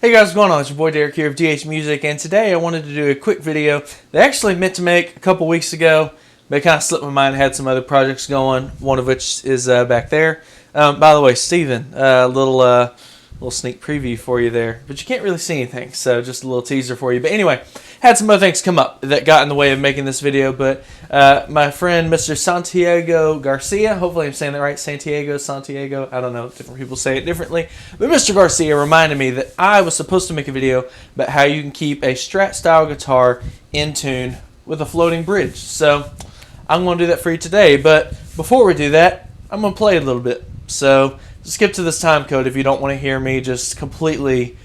Hey guys, what's going on? It's your boy Derek here of DH Music, and today I wanted to do a quick video that I actually meant to make a couple weeks ago, but it kind of slipped my mind. I had some other projects going, one of which is back there. By the way, Steven, little sneak preview for you there, but you can't really see anything, so just a little teaser for you. But anyway, had some other things come up that got in the way of making this video, but my friend Mr. Santiago Garcia, hopefully I'm saying that right, Santiago, I don't know, different people say it differently, but Mr. Garcia reminded me that I was supposed to make a video about how you can keep a Strat style guitar in tune with a floating bridge. So I'm going to do that for you today, but before we do that, I'm going to play a little bit. So skip to this time code if you don't want to hear me just completely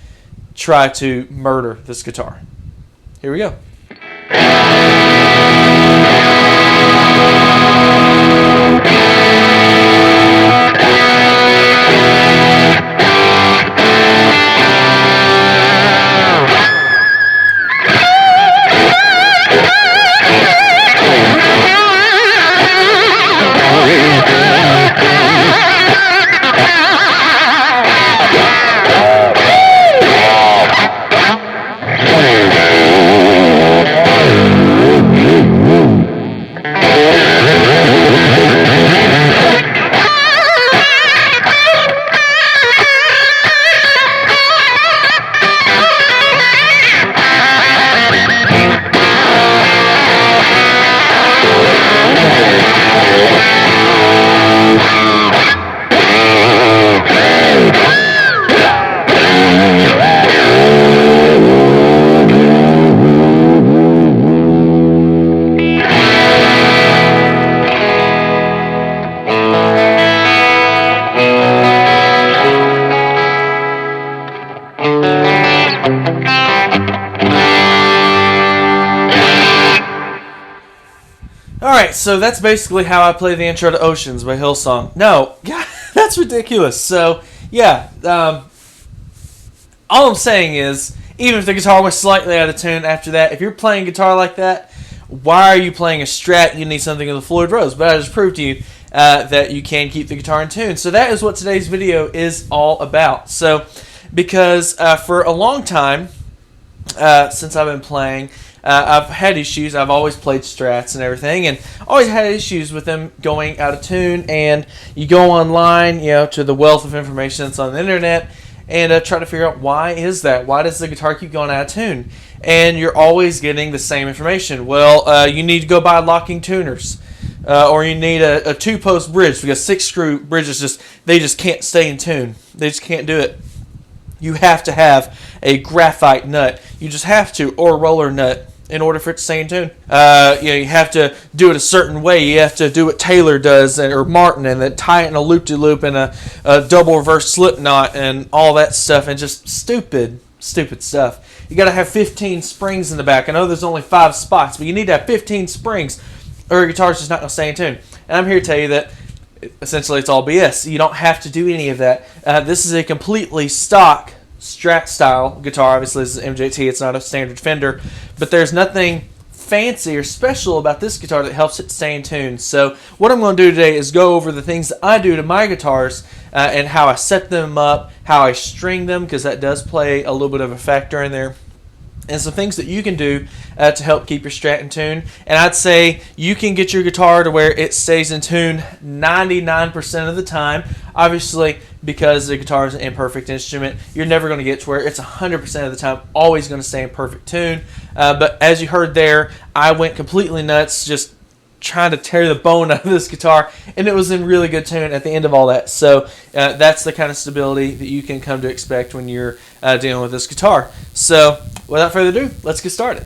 try to murder this guitar. Here we go. Alright, so that's basically how I play the intro to Oceans by Hillsong. No, God, that's ridiculous. So, yeah, all I'm saying is, even if the guitar was slightly out of tune after that, if you're playing guitar like that, why are you playing a Strat? You need something with a Floyd Rose. But I just proved to you that you can keep the guitar in tune. So that is what today's video is all about. So, because for a long time, since I've been playing, I've had issues. I've always played Strats and everything, and always had issues with them going out of tune. And you go online, to the wealth of information that's on the internet, and try to figure out why is that? Why does the guitar keep going out of tune? And you're always getting the same information. Well, you need to go buy locking tuners, or you need a two-post bridge because six-screw bridges just can't stay in tune. They just can't do it. You have to have a graphite nut. You just have to, or a roller nut, in order for it to stay in tune. You have to do it a certain way. You have to do what Taylor does, or Martin, and then tie it in a loop-de-loop and a double reverse slip knot and all that stuff, and just stupid stuff. You got to have 15 springs in the back. I know there's only 5 spots, but you need to have 15 springs, or your guitar's just not going to stay in tune. And I'm here to tell you that essentially it's all BS. You don't have to do any of that. This is a completely stock Strat style guitar. Obviously this is MJT, it's not a standard Fender, but there's nothing fancy or special about this guitar that helps it stay in tune. So what I'm going to do today is go over the things that I do to my guitars and how I set them up, how I string them, because that does play a little bit of a factor in there, and some things that you can do to help keep your Strat in tune. And I'd say you can get your guitar to where it stays in tune 99% of the time. Obviously, because the guitar is an imperfect instrument, you're never going to get to where it's 100% of the time always going to stay in perfect tune. But as you heard there, I went completely nuts just trying to tear the bone out of this guitar, and it was in really good tune at the end of all that. So that's the kind of stability that you can come to expect when you're dealing with this guitar. So without further ado, let's get started.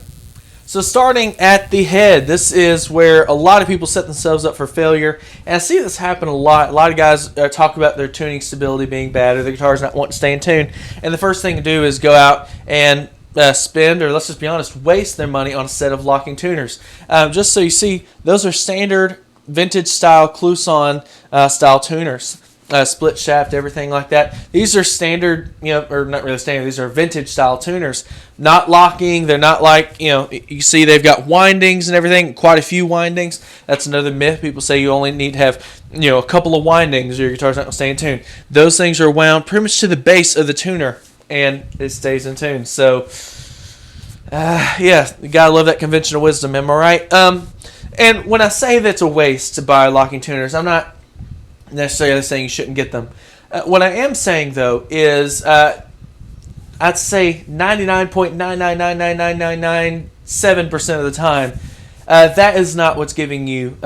So starting at the head, this is where a lot of people set themselves up for failure, and I see this happen a lot. A lot of guys talk about their tuning stability being bad, or the guitar's not wanting to stay in tune, and the first thing to do is go out and spend, or let's just be honest, waste their money on a set of locking tuners. Just so you see, those are standard vintage style Kluson style tuners. Split shaft, everything like that. These are standard, or not really standard, these are vintage style tuners. Not locking, they're not like, you see they've got windings and everything, quite a few windings. That's another myth. People say you only need to have, a couple of windings or your guitar's not going to stay in tune. Those things are wound pretty much to the base of the tuner. and it stays in tune. So, yeah, you gotta love that conventional wisdom, am I right? And when I say that's a waste to buy locking tuners, I'm not necessarily saying you shouldn't get them. What I am saying, though, is I'd say 99.9999997% of the time, that is not what's giving you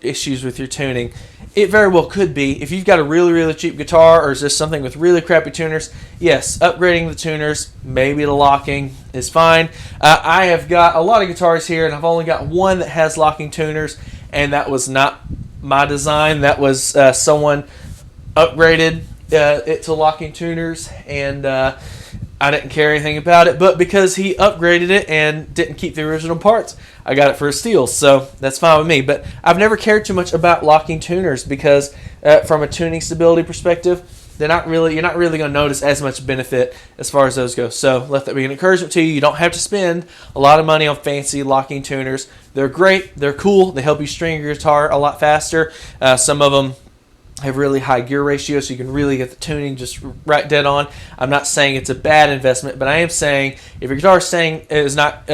issues with your tuning. It very well could be. If you've got a really, really cheap guitar, or is this something with really crappy tuners, yes, upgrading the tuners, maybe the locking is fine. I have got a lot of guitars here, and I've only got one that has locking tuners, and that was not my design. That was someone upgraded it to locking tuners, and I didn't care anything about it, but because he upgraded it and didn't keep the original parts, I got it for a steal, so that's fine with me. But I've never cared too much about locking tuners because from a tuning stability perspective, you're not really going to notice as much benefit as far as those go. So let that be an encouragement to you. You don't have to spend a lot of money on fancy locking tuners. They're great. They're cool. They help you string your guitar a lot faster. Some of them have really high gear ratio, so you can really get the tuning just right dead on. I'm not saying it's a bad investment, but I am saying if your guitar is not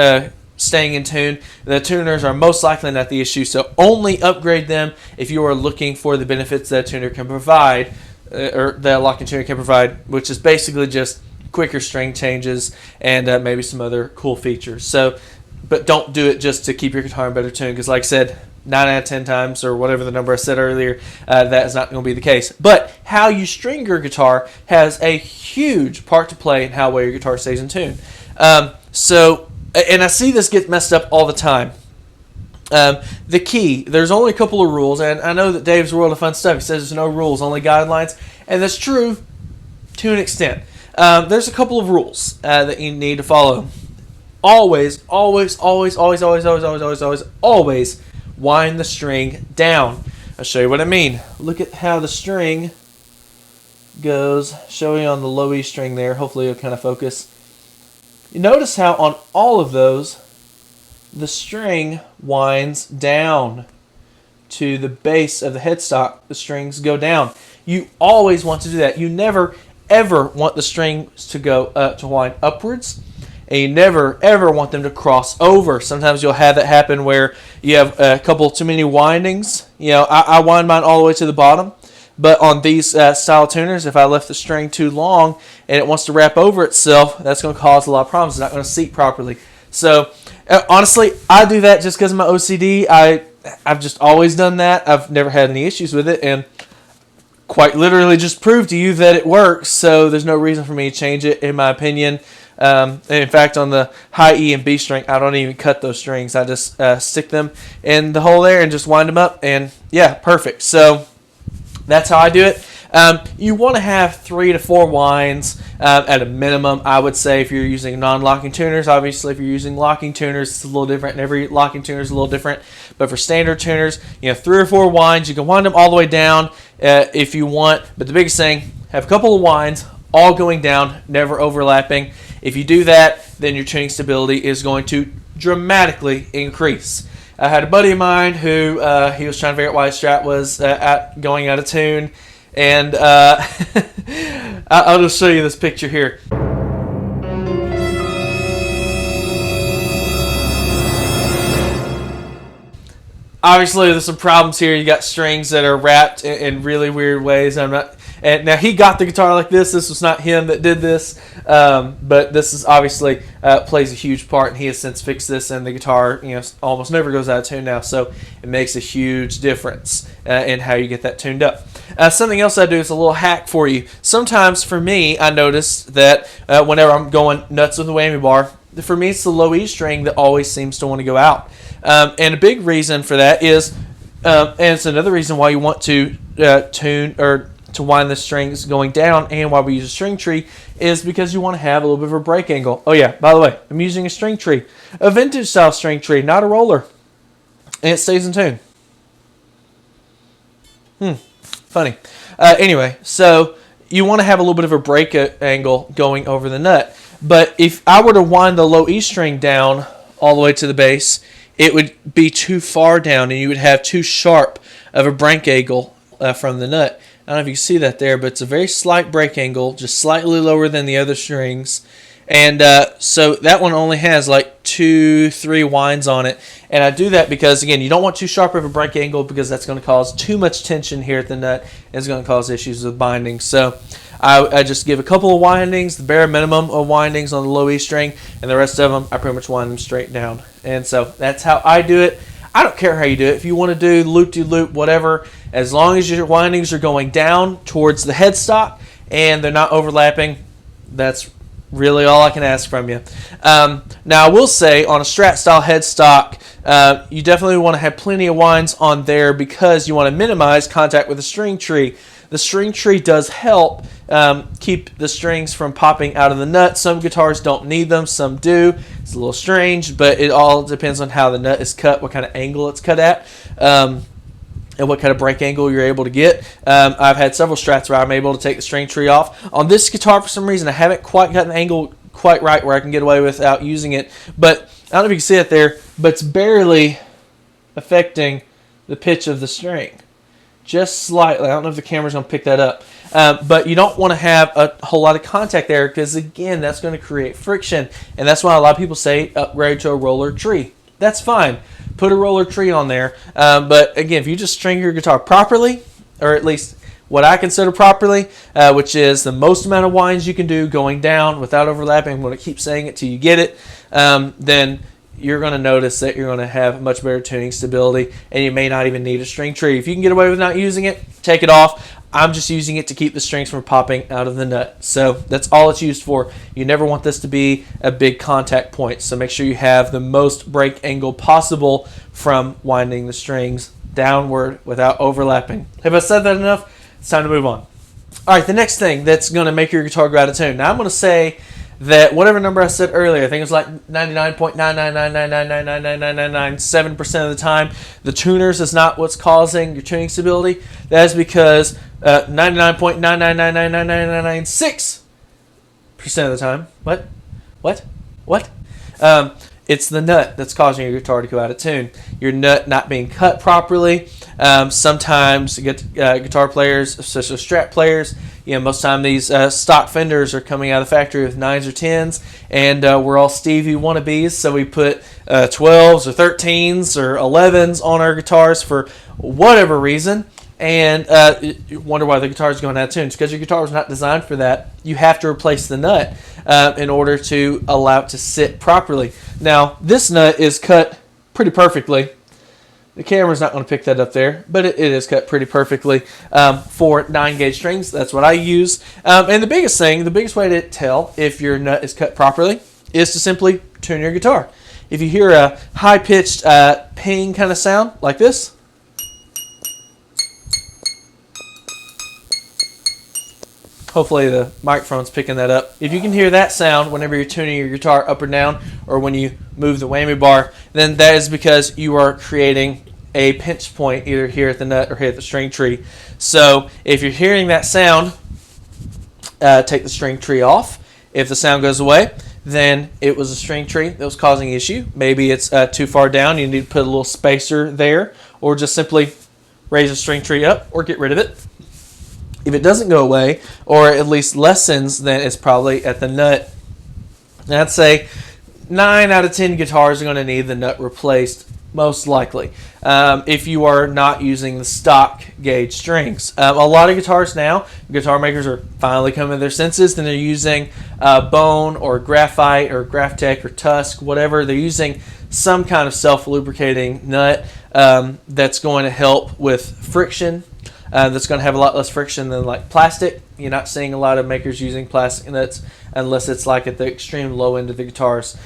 staying in tune, the tuners are most likely not the issue. So only upgrade them if you are looking for the benefits that a tuner can provide, or the locking tuner can provide, which is basically just quicker string changes and maybe some other cool features. So, but don't do it just to keep your guitar in better tune, because like I said, 9 out of 10 times, or whatever the number I said earlier, that is not going to be the case. But how you string your guitar has a huge part to play in how well your guitar stays in tune. And I see this get messed up all the time. The key, there's only a couple of rules, and I know that Dave's World of Fun Stuff, he says there's no rules, only guidelines, and that's true to an extent. There's a couple of rules that you need to follow. Always wind the string down. I'll show you what I mean. Look at how the string goes, showing on the low E string there. Hopefully it'll kind of focus. You notice how on all of those, the string winds down to the base of the headstock. The strings go down. You always want to do that. You never, ever want the strings to go to wind upwards. And you never, ever want them to cross over. Sometimes you'll have that happen where you have a couple too many windings. You know, I wind mine all the way to the bottom. But on these style tuners, if I left the string too long and it wants to wrap over itself, that's going to cause a lot of problems. It's not going to seat properly. So, honestly, I do that just because of my OCD. I've just always done that. I've never had any issues with it. And quite literally just proved to you that it works. So there's no reason for me to change it, in my opinion. In fact, on the high E and B string, I don't even cut those strings. I just stick them in the hole there and just wind them up, and yeah, perfect. So that's how I do it. You want to have 3 to 4 winds at a minimum, I would say, if you're using non-locking tuners. Obviously, if you're using locking tuners, it's a little different, and every locking tuner is a little different. But for standard tuners, 3 or 4 winds. You can wind them all the way down if you want. But the biggest thing, have a couple of winds, all going down, never overlapping. If you do that, then your tuning stability is going to dramatically increase. I had a buddy of mine who he was trying to figure out why his Strat was going out of tune, and I'll just show you this picture here. Obviously, there's some problems here. You got strings that are wrapped in really weird ways. And now he got the guitar like this. This was not him that did this, but this is obviously plays a huge part. And he has since fixed this, and the guitar, almost never goes out of tune now. So it makes a huge difference in how you get that tuned up. Something else I do is a little hack for you. Sometimes for me, I notice that whenever I'm going nuts with the whammy bar, for me it's the low E string that always seems to want to go out. And a big reason for that is, and it's another reason why you want to tune or to wind the strings going down, and why we use a string tree, is because you want to have a little bit of a break angle. Oh yeah, by the way, I'm using a string tree, a vintage style string tree, not a roller, and it stays in tune. Funny. Anyway, so you want to have a little bit of a break angle going over the nut. But if I were to wind the low E string down all the way to the bass, it would be too far down, and you would have too sharp of a break angle from the nut. I don't know if you can see that there, but it's a very slight break angle, just slightly lower than the other strings. And so that one only has like 2-3 winds on it. And I do that because, again, you don't want too sharp of a break angle because that's going to cause too much tension here at the nut. And it's going to cause issues with binding. So I just give a couple of windings, the bare minimum of windings on the low E string, and the rest of them, I pretty much wind them straight down. And so that's how I do it. I don't care how you do it. If you want to do loop-de-loop, whatever, as long as your windings are going down towards the headstock and they're not overlapping, that's really all I can ask from you. Now, I will say, on a Strat-style headstock, you definitely want to have plenty of winds on there because you want to minimize contact with the string tree. The string tree does help keep the strings from popping out of the nut. Some guitars don't need them, some do. It's a little strange, but it all depends on how the nut is cut, what kind of angle it's cut at, and what kind of break angle you're able to get. I've had several Strats where I'm able to take the string tree off. On this guitar, for some reason, I haven't quite gotten the angle quite right where I can get away without using it. But I don't know if you can see it there, but it's barely affecting the pitch of the string. Just slightly. I don't know if the camera's going to pick that up. But you don't want to have a whole lot of contact there because, again, that's going to create friction. And that's why a lot of people say upgrade to a roller tree. That's fine. Put a roller tree on there. But, again, if you just string your guitar properly, or at least what I consider properly, which is the most amount of winds you can do going down without overlapping, I'm going to keep saying it till you get it, then you're going to notice that you're going to have much better tuning stability, and you may not even need a string tree. If you can get away with not using it, take it off. I'm just using it to keep the strings from popping out of the nut. So that's all it's used for. You never want this to be a big contact point, so make sure you have the most break angle possible from winding the strings downward without overlapping. Have I said that enough? It's time to move on. All right, the next thing that's going to make your guitar go out of tune. Now I'm going to say that whatever number I said earlier, I think it was like 99.999999997% of the time, the tuners is not what's causing your tuning stability. That is because 99.999999996% of the time. What? It's the nut that's causing your guitar to go out of tune. Your nut not being cut properly. Sometimes guitar players, especially Strat players, most of the time these stock Fenders are coming out of the factory with 9s or 10s, and we're all Stevie wannabes, so we put 12s or 13s or 11s on our guitars for whatever reason, and you wonder why the guitar is going out of tune. It's because your guitar was not designed for that. You have to replace the nut in order to allow it to sit properly. Now, this nut is cut pretty perfectly. The camera's not going to pick that up there, but it is cut pretty perfectly for 9-gauge strings. That's what I use. And the biggest way to tell if your nut is cut properly is to simply tune your guitar. If you hear a high-pitched ping kind of sound like this, hopefully the microphone's picking that up. If you can hear that sound whenever you're tuning your guitar up or down, or when you move the whammy bar, then that is because you are creating a pinch point either here at the nut or here at the string tree. So if you're hearing that sound, take the string tree off. If the sound goes away, then it was a string tree that was causing the issue. Maybe it's too far down. You need to put a little spacer there, or just simply raise the string tree up or get rid of it. If it doesn't go away, or at least lessens, then it's probably at the nut. And I'd say 9 out of 10 guitars are going to need the nut replaced, most likely, if you are not using the stock gauge strings. A lot of guitars now, guitar makers are finally coming to their senses, and they're using bone or graphite or Graphtec or Tusk, whatever. They're using some kind of self-lubricating nut that's going to help with friction. That's going to have a lot less friction than like plastic. You're not seeing a lot of makers using plastic nuts unless it's like at the extreme low end of the guitars.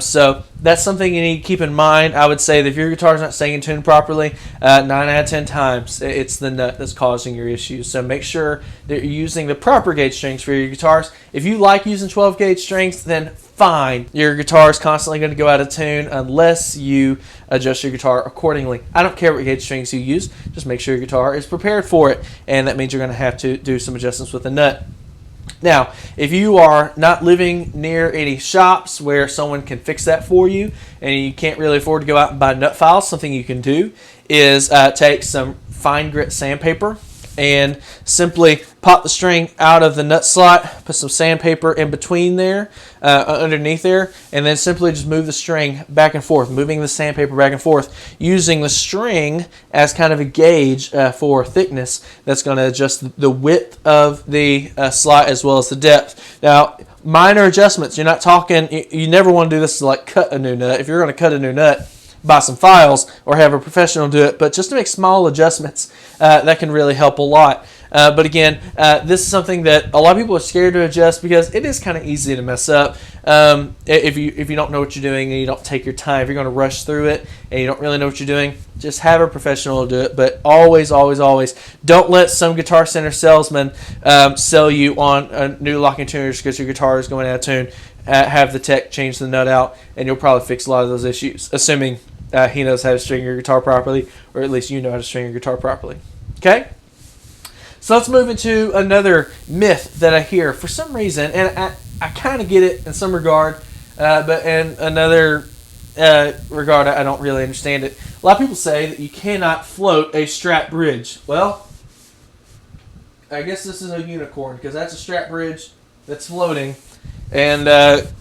So that's something you need to keep in mind. I would say that if your guitar is not staying in tune properly, 9 out of 10 times it's the nut that's causing your issues. So make sure that you're using the proper gauge strings for your guitars. If you like using 12 gauge strings, then fine. Your guitar is constantly going to go out of tune unless you adjust your guitar accordingly. I don't care what gauge strings you use. Just make sure your guitar is prepared for it, and that means you're going to have to do some adjustments with the nut. Now, if you are not living near any shops where someone can fix that for you, and you can't really afford to go out and buy nut files, something you can do is take some fine grit sandpaper, and simply pop the string out of the nut slot, put some sandpaper in between there, underneath there, and then simply just move the string back and forth, moving the sandpaper back and forth, using the string as kind of a gauge for thickness that's going to adjust the width of the slot as well as the depth. Now, minor adjustments. You're not talking, you never want to do this to like cut a new nut. If you're going to cut a new nut, buy some files or have a professional do it, but just to make small adjustments, that can really help a lot. But again, this is something that a lot of people are scared to adjust because it is kind of easy to mess up. If you don't know what you're doing and you don't take your time, if you're going to rush through it and you don't really know what you're doing, just have a professional do it. But always, always, always, don't let some Guitar Center salesman sell you on a new locking tuners because your guitar is going out of tune. Have the tech change the nut out, and you'll probably fix a lot of those issues, assuming he knows how to string your guitar properly, or at least you know how to string your guitar properly. Okay? So let's move into another myth that I hear for some reason, and I kind of get it in some regard, but in another regard, I don't really understand it. A lot of people say that you cannot float a Strat bridge. Well, I guess this is a unicorn, because that's a Strat bridge that's floating, and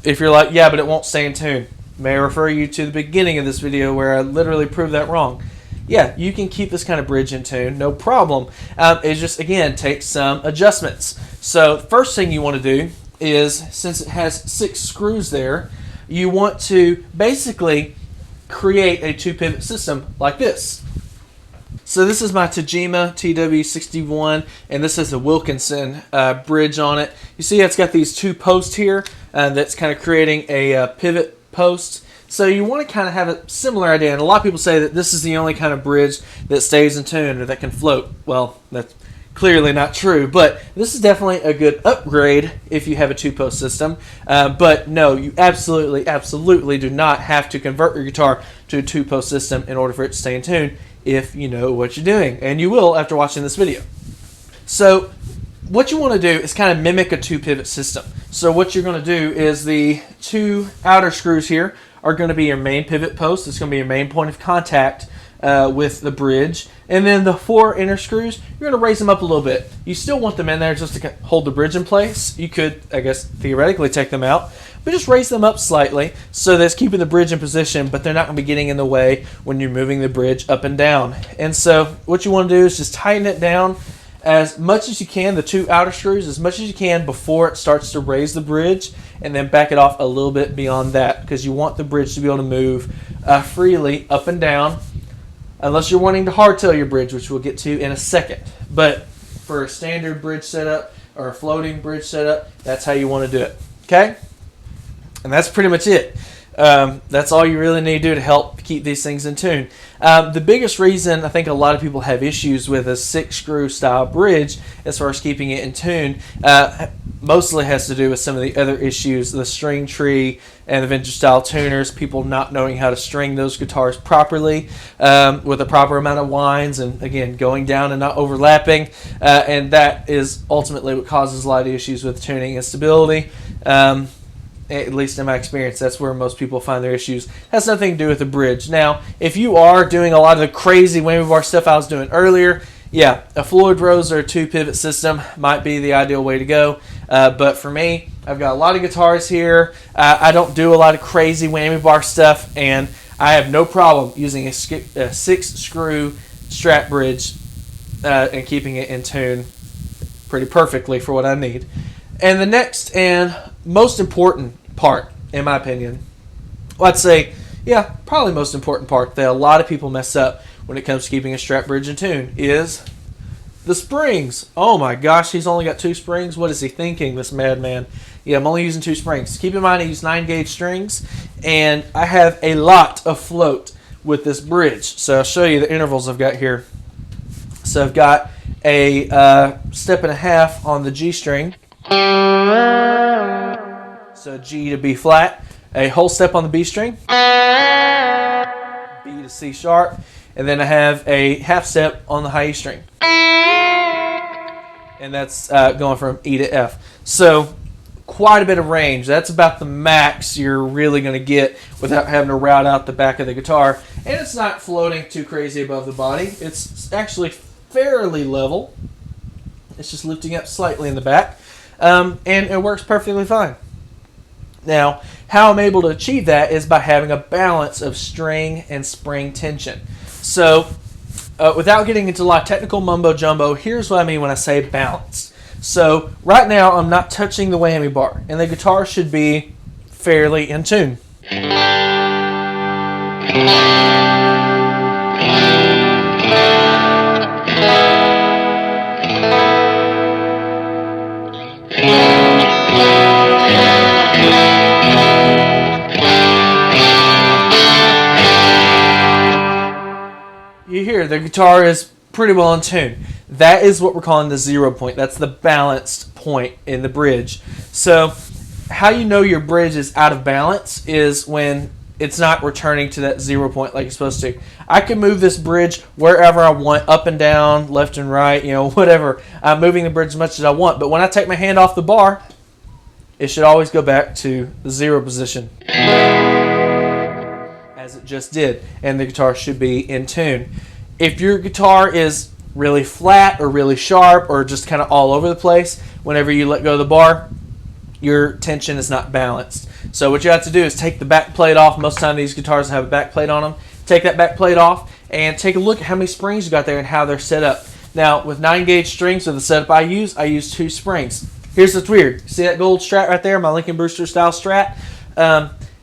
if you're like, yeah, but it won't stay in tune, may I refer you to the beginning of this video where I literally proved that wrong. Yeah, you can keep this kind of bridge in tune, no problem. It just, again, takes some adjustments. So the first thing you want to do is, since it has 6 screws there, you want to basically create a 2-pivot system like this. So this is my Tajima TW61, and this is a Wilkinson bridge on it. You see it's got these 2 posts here that's kind of creating a pivot post. So you want to kind of have a similar idea, and a lot of people say that this is the only kind of bridge that stays in tune or that can float. Well, that's clearly not true, but this is definitely a good upgrade if you have a 2-post system. But no, you absolutely, absolutely do not have to convert your guitar to a 2-post system in order for it to stay in tune if you know what you're doing, and you will after watching this video. So what you want to do is kind of mimic a 2-pivot system. So what you're going to do is the 2 outer screws here are going to be your main pivot post. It's going to be your main point of contact with the bridge. And then the 4 inner screws, you're going to raise them up a little bit. You still want them in there just to hold the bridge in place. You could, I guess, theoretically take them out, but just raise them up slightly so that it's keeping the bridge in position, but they're not going to be getting in the way when you're moving the bridge up and down. And so what you want to do is just tighten it down as much as you can, the 2 outer screws, as much as you can before it starts to raise the bridge, and then back it off a little bit beyond that, because you want the bridge to be able to move freely up and down, unless you're wanting to hardtail your bridge, which we'll get to in a second. But for a standard bridge setup or a floating bridge setup, that's how you want to do it. Okay? And that's pretty much it. That's all you really need to do to help keep these things in tune. The biggest reason I think a lot of people have issues with a 6-screw style bridge as far as keeping it in tune mostly has to do with some of the other issues, the string tree and the vintage style tuners, people not knowing how to string those guitars properly with a proper amount of winds, and again, going down and not overlapping, and that is ultimately what causes a lot of issues with tuning and stability. At least in my experience, that's where most people find their issues. Has nothing to do with the bridge. Now, if you are doing a lot of the crazy whammy bar stuff I was doing earlier, yeah, a Floyd Rose or a 2-pivot system might be the ideal way to go. But for me, I've got a lot of guitars here. I don't do a lot of crazy whammy bar stuff, and I have no problem using a 6-screw Strat bridge and keeping it in tune pretty perfectly for what I need. And the next and most important part, in my opinion, well, I'd say, yeah, probably most important part that a lot of people mess up when it comes to keeping a Strat bridge in tune is the springs. Oh my gosh, he's only got 2 springs? What is he thinking, this madman? Yeah, I'm only using 2 springs. Keep in mind I use 9-gauge strings, and I have a lot of float with this bridge. So I'll show you the intervals I've got here. So I've got a 1.5 steps on the G string. So G to B flat, a whole step on the B string, B to C sharp, and then I have a 1/2 step on the high E string. And that's going from E to F. So quite a bit of range. That's about the max you're really going to get without having to route out the back of the guitar. And it's not floating too crazy above the body. It's actually fairly level. It's just lifting up slightly in the back, and it works perfectly fine. Now, how I'm able to achieve that is by having a balance of string and spring tension. So, without getting into a lot of technical mumbo-jumbo, here's what I mean when I say balanced. So, right now, I'm not touching the whammy bar, and the guitar should be fairly in tune. You hear the guitar is pretty well in tune. That is what we're calling the 0 point. That's the balanced point in the bridge. So how you know your bridge is out of balance is when it's not returning to that 0 point like it's supposed to. I can move this bridge wherever I want, up and down, left and right, whatever. I'm moving the bridge as much as I want. But when I take my hand off the bar, it should always go back to the 0 position, as it just did, and the guitar should be in tune. If your guitar is really flat or really sharp or just kind of all over the place, whenever you let go of the bar, your tension is not balanced. So what you have to do is take the back plate off. Most of the time these guitars have a back plate on them. Take that back plate off and take a look at how many springs you got there and how they're set up. Now, with 9-gauge strings, with the setup I use 2 springs. Here's what's weird. See that gold Strat right there, my Lincoln Brewster style Strat?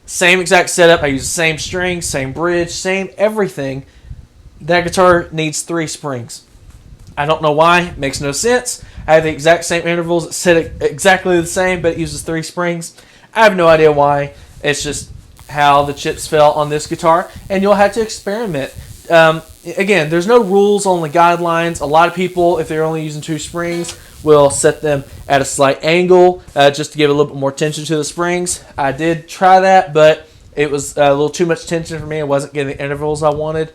Same exact setup. I use the same strings, same bridge, same everything. That guitar needs 3 springs. I don't know why. It makes no sense. I have the exact same intervals. It's set exactly the same, but it uses 3 springs. I have no idea why. It's just how the chips fell on this guitar, and you'll have to experiment. Again, there's no rules, only guidelines. A lot of people, if they're only using 2 springs, will set them at a slight angle just to give a little bit more tension to the springs. I did try that, but it was a little too much tension for me. I wasn't getting the intervals I wanted.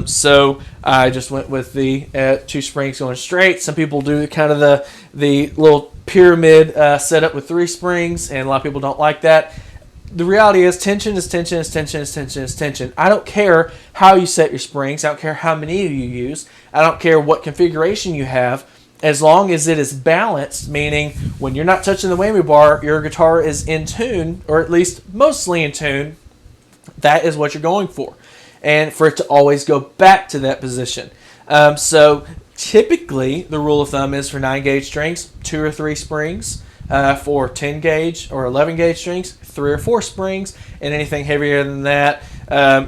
So I just went with the 2 springs going straight. Some people do kind of the little pyramid setup with 3 springs, and a lot of people don't like that. The reality is tension is tension is tension is tension is tension. I don't care how you set your springs. I don't care how many you use. I don't care what configuration you have. As long as it is balanced, meaning when you're not touching the whammy bar, your guitar is in tune, or at least mostly in tune, that is what you're going for. And for it to always go back to that position. So typically, the rule of thumb is for 9-gauge strings, 2 or 3 springs. For 10-gauge or 11-gauge strings, 3 or 4 springs. And anything heavier than that,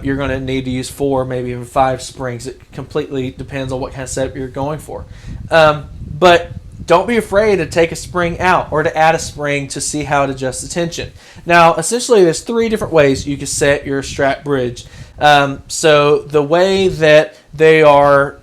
you're going to need to use 4, maybe even 5 springs. It completely depends on what kind of setup you're going for. But don't be afraid to take a spring out or to add a spring to see how it adjusts the tension. Now, essentially, there's 3 different ways you can set your Strat bridge. So the way that they are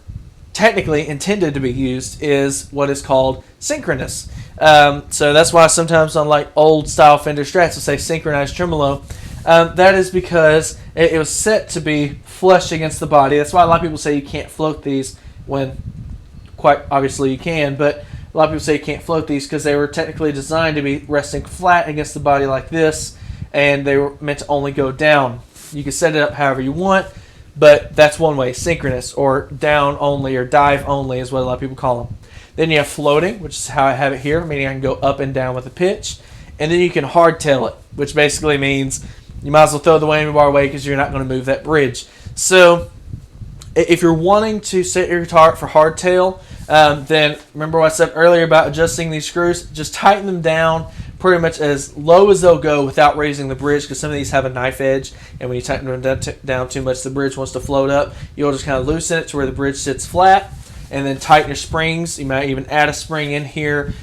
technically intended to be used is what is called synchronous. So that's why sometimes on like old style Fender Strats will say synchronized tremolo. That is because it was set to be flush against the body. That's why a lot of people say you can't float these, when quite obviously you can, but a lot of people say you can't float these because they were technically designed to be resting flat against the body like this, and they were meant to only go down. You can set it up however you want, but that's one way, synchronous, or down only, or dive only is what a lot of people call them. Then you have floating, which is how I have it here, meaning I can go up and down with a pitch. And then you can hardtail it, which basically means you might as well throw the whammy bar away because you're not going to move that bridge. So if you're wanting to set your guitar for hardtail, then remember what I said earlier about adjusting these screws. Just tighten them down pretty much as low as they'll go without raising the bridge, because some of these have a knife edge, and when you tighten them down too much, the bridge wants to float up. You'll just kind of loosen it to where the bridge sits flat, and then tighten your springs. You might even add a spring in here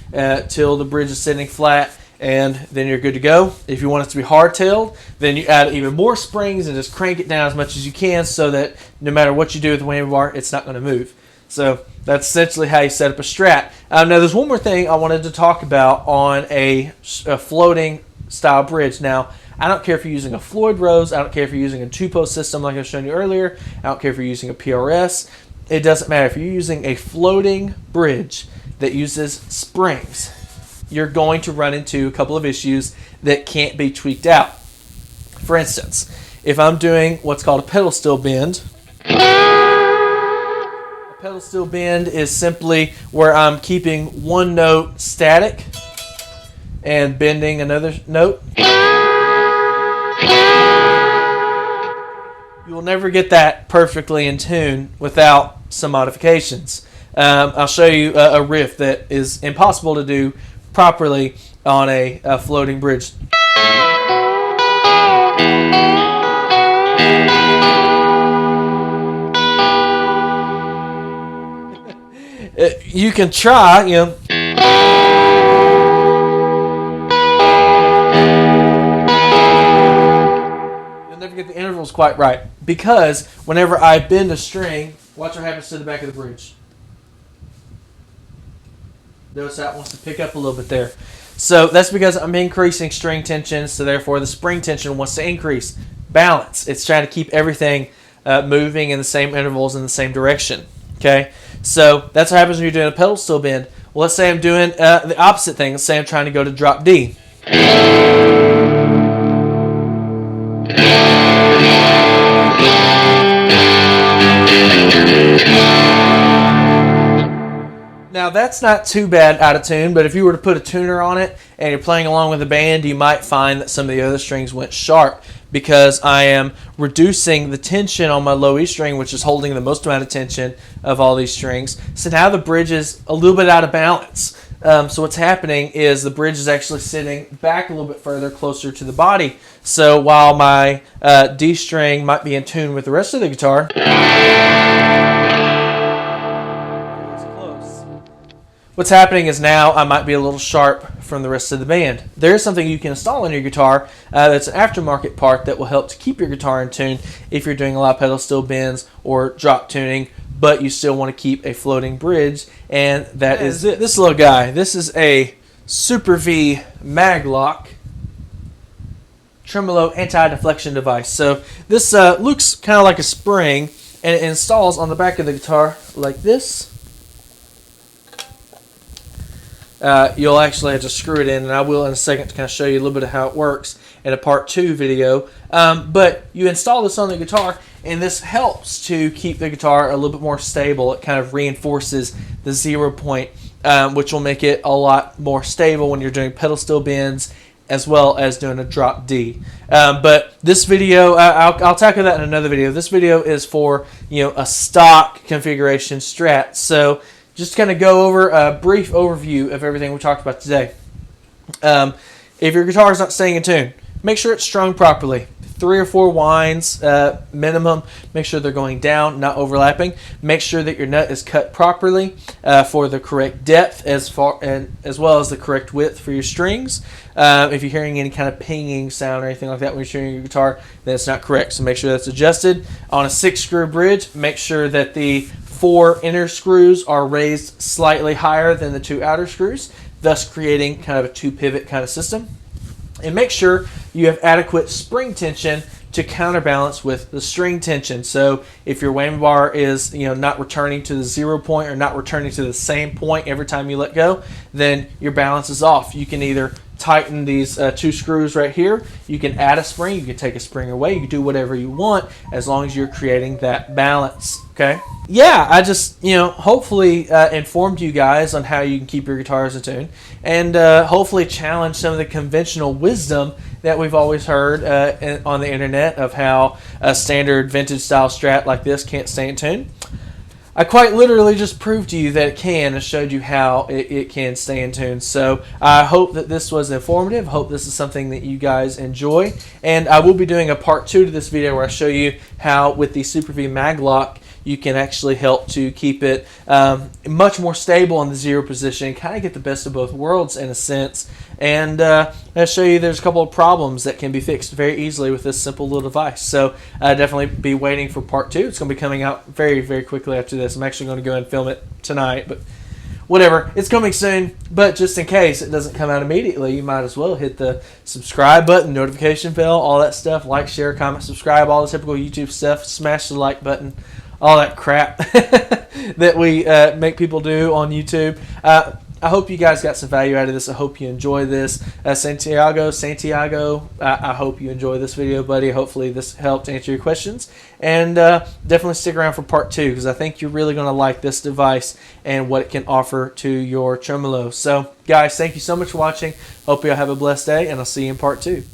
till the bridge is sitting flat, and then you're good to go. If you want it to be hardtailed, then you add even more springs and just crank it down as much as you can so that no matter what you do with the whammy bar, it's not going to move. So that's essentially how you set up a Strat. Now there's one more thing I wanted to talk about on a floating style bridge. Now, I don't care if you're using a Floyd Rose. I don't care if you're using a 2-post system like I was showing you earlier. I don't care if you're using a PRS. It doesn't matter. If you're using a floating bridge that uses springs, you're going to run into a couple of issues that can't be tweaked out. For instance, if I'm doing what's called a pedal steel bend, Pedal steel bend is simply where I'm keeping one note static and bending another note. You will never get that perfectly in tune without some modifications. I'll show you a riff that is impossible to do properly on a floating bridge. You can try, you know. You'll never get the intervals quite right because whenever I bend a string, watch what happens to the back of the bridge. Notice that wants to pick up a little bit there. So that's because I'm increasing string tension, so therefore the spring tension wants to increase. Balance. It's trying to keep everything moving in the same intervals in the same direction. Okay, so that's what happens when you're doing a pedal steel bend. Well, let's say I'm doing the opposite thing. Let's say I'm trying to go to drop D. Now that's not too bad out of tune, but if you were to put a tuner on it and you're playing along with the band, you might find that some of the other strings went sharp because I am reducing the tension on my low E string, which is holding the most amount of tension of all these strings. So now the bridge is a little bit out of balance. So what's happening is the bridge is actually sitting back a little bit further, closer to the body. So while my D string might be in tune with the rest of the guitar, what's happening is now I might be a little sharp from the rest of the band. There is something you can install on your guitar that's an aftermarket part that will help to keep your guitar in tune if you're doing a lot of pedal steel bends or drop tuning, but you still want to keep a floating bridge, and that is it. This little guy. This is a Super V Maglock tremolo anti-deflection device. So this looks kind of like a spring, and it installs on the back of the guitar like this. You'll actually have to screw it in, and I will in a second to kind of show you a little bit of how it works in a part 2 video. But you install this on the guitar, and this helps to keep the guitar a little bit more stable. It kind of reinforces the 0 point, which will make it a lot more stable when you're doing pedal steel bends as well as doing a drop D. But this video, I'll tackle that in another video. This video is for a stock configuration Strat. So just kind of go over a brief overview of everything we talked about today. If your guitar is not staying in tune, make sure it's strung properly. 3 or 4 winds minimum. Make sure they're going down, not overlapping. Make sure that your nut is cut properly for the correct depth as well as the correct width for your strings. If you're hearing any kind of pinging sound or anything like that when you're tuning your guitar, then it's not correct. So make sure that's adjusted. On a 6-screw bridge, make sure that the 4 inner screws are raised slightly higher than the 2 outer screws, thus creating kind of a 2-pivot kind of system. And make sure you have adequate spring tension to counterbalance with the string tension. So if your whammy bar is not returning to the 0 point or not returning to the same point every time you let go, then your balance is off. You can either tighten these 2 screws right here, you can add a spring, you can take a spring away, you can do whatever you want as long as you're creating that balance. Okay? Yeah, I just hopefully informed you guys on how you can keep your guitars in tune, and hopefully challenge some of the conventional wisdom that we've always heard on the internet of how a standard vintage style Strat like this can't stay in tune. I quite literally just proved to you that it can and showed you how it can stay in tune. So I hope that this was informative. Hope this is something that you guys enjoy. And I will be doing a part 2 to this video where I show you how with the Super V Maglock you can actually help to keep it much more stable in the 0 position, kind of get the best of both worlds in a sense. And I'll show you there's a couple of problems that can be fixed very easily with this simple little device. So definitely be waiting for part 2. It's going to be coming out very, very quickly after this. I'm actually going to go and film it tonight, but whatever. It's coming soon, but just in case it doesn't come out immediately, you might as well hit the subscribe button, notification bell, all that stuff. Like, share, comment, subscribe, all the typical YouTube stuff. Smash the like button. All that crap that we make people do on YouTube. I hope you guys got some value out of this. I hope you enjoy this. Santiago, I hope you enjoy this video, buddy. Hopefully this helped answer your questions. And definitely stick around for part 2, because I think you're really going to like this device and what it can offer to your tremolo. So, guys, thank you so much for watching. Hope you all have a blessed day, and I'll see you in part 2.